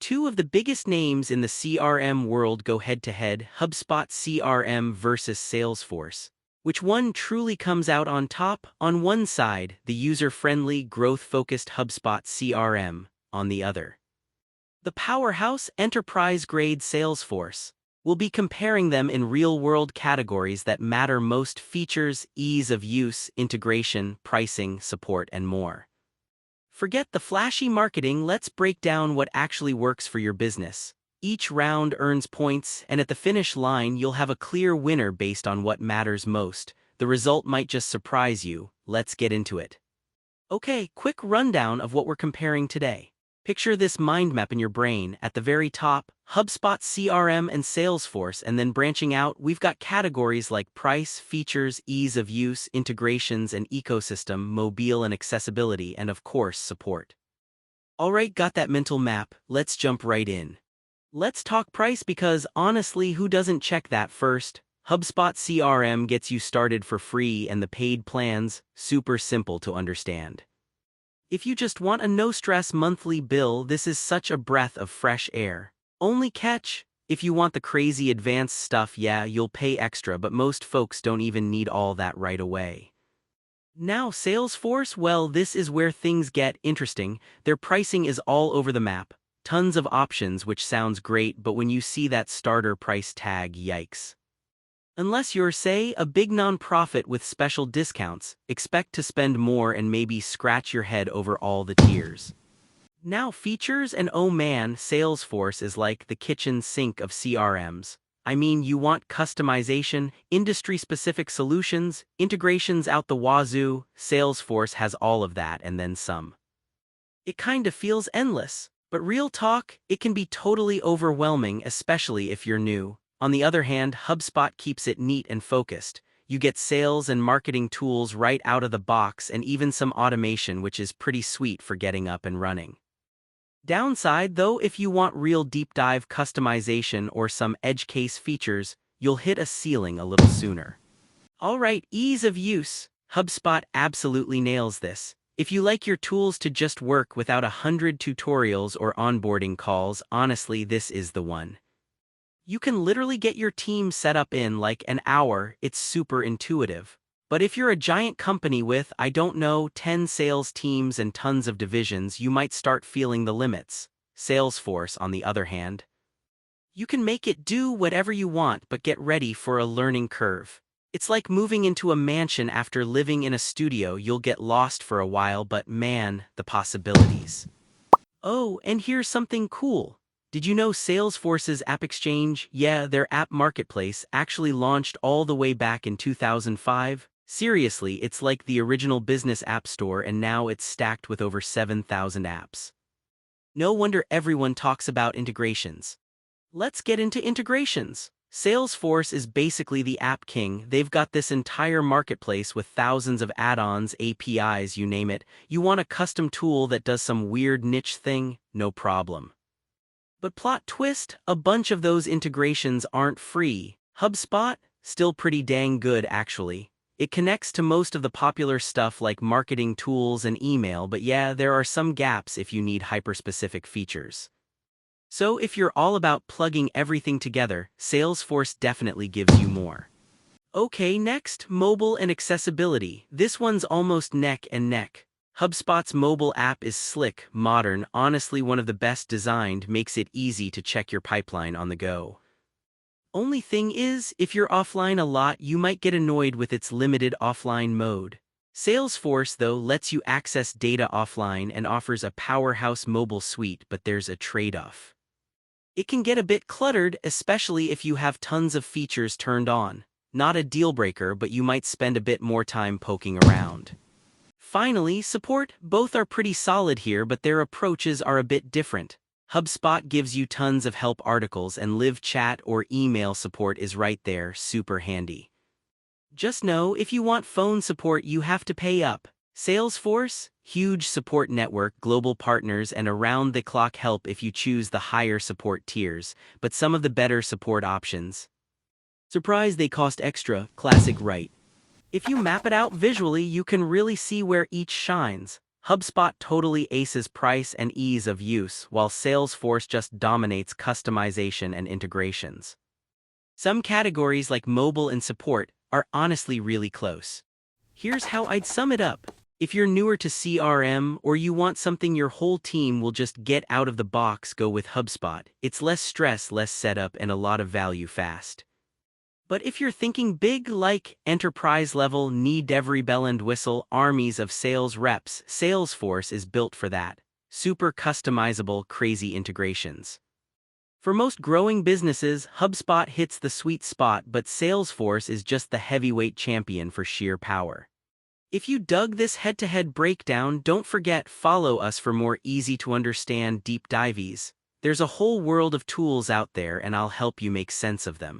Two of the biggest names in the CRM world go head-to-head, HubSpot CRM versus Salesforce. Which one truly comes out on top? On one side, the user-friendly, growth-focused HubSpot CRM. On the other, the powerhouse, enterprise-grade Salesforce. We'll be comparing them in real-world categories that matter most: features, ease of use, integration, pricing, support, and more. Forget the flashy marketing, let's break down what actually works for your business. Each round earns points, and at the finish line you'll have a clear winner based on what matters most. The result might just surprise you. Let's get into it. Okay, quick rundown of what we're comparing today. Picture this mind map in your brain. At the very top, HubSpot CRM and Salesforce, and then branching out, we've got categories like price, features, ease of use, integrations and ecosystem, mobile and accessibility, and of course, support. Alright, got that mental map, let's jump right in. Let's talk price because honestly, who doesn't check that first? HubSpot CRM gets you started for free and the paid plans, super simple to understand. If you just want a no-stress monthly bill, this is such a breath of fresh air. Only catch, if you want the crazy advanced stuff, yeah, you'll pay extra, but most folks don't even need all that right away. Now Salesforce, well, this is where things get interesting. Their pricing is all over the map. Tons of options, which sounds great, but when you see that starter price tag, yikes. Unless you're, say, a big nonprofit with special discounts, expect to spend more and maybe scratch your head over all the tiers. Now features, and oh man, Salesforce is like the kitchen sink of CRMs. I mean, you want customization, industry-specific solutions, integrations out the wazoo. Salesforce has all of that and then some. It kinda feels endless, but real talk, it can be totally overwhelming, especially if you're new. On the other hand, HubSpot keeps it neat and focused. You get sales and marketing tools right out of the box and even some automation, which is pretty sweet for getting up and running. Downside, though, if you want real deep dive customization or some edge case features, you'll hit a ceiling a little sooner. Alright, ease of use. HubSpot absolutely nails this. If you like your tools to just work without 100 tutorials or onboarding calls, honestly, this is the one. You can literally get your team set up in like an hour, it's super intuitive. But if you're a giant company with, I don't know, 10 sales teams and tons of divisions, you might start feeling the limits. Salesforce, on the other hand, you can make it do whatever you want, but get ready for a learning curve. It's like moving into a mansion after living in a studio. You'll get lost for a while, but man, the possibilities. Oh, and here's something cool. Did you know Salesforce's App Exchange, yeah, their app marketplace, actually launched all the way back in 2005? Seriously, it's like the original business app store, and now it's stacked with over 7,000 apps. No wonder everyone talks about integrations. Let's get into integrations. Salesforce is basically the app king. They've got this entire marketplace with thousands of add-ons, APIs, you name it. You want a custom tool that does some weird niche thing? No problem. But plot twist, a bunch of those integrations aren't free. HubSpot? Still pretty dang good, actually. It connects to most of the popular stuff like marketing tools and email, but yeah, there are some gaps if you need hyper-specific features. So if you're all about plugging everything together, Salesforce definitely gives you more. Okay, next, mobile and accessibility. This one's almost neck and neck. HubSpot's mobile app is slick, modern, honestly one of the best designed, makes it easy to check your pipeline on the go. Only thing is, if you're offline a lot, you might get annoyed with its limited offline mode. Salesforce, though, lets you access data offline and offers a powerhouse mobile suite, but there's a trade-off. It can get a bit cluttered, especially if you have tons of features turned on. Not a deal breaker, but you might spend a bit more time poking around. Finally, support. Both are pretty solid here, but their approaches are a bit different. HubSpot gives you tons of help articles, and live chat or email support is right there, super handy. Just know, if you want phone support, you have to pay up. Salesforce? Huge support network, global partners, and around-the-clock help if you choose the higher support tiers, but some of the better support options. Surprise, they cost extra, classic, right? If you map it out visually, you can really see where each shines. HubSpot totally aces price and ease of use, while Salesforce just dominates customization and integrations. Some categories like mobile and support are honestly really close. Here's how I'd sum it up. If you're newer to CRM or you want something your whole team will just get out of the box, go with HubSpot. It's less stress, less setup, and a lot of value fast. But if you're thinking big, like enterprise level, need every bell and whistle, armies of sales reps, Salesforce is built for that. Super customizable, crazy integrations. For most growing businesses, HubSpot hits the sweet spot, but Salesforce is just the heavyweight champion for sheer power. If you dug this head-to-head breakdown, don't forget, follow us for more easy-to-understand deep dives. There's a whole world of tools out there, and I'll help you make sense of them.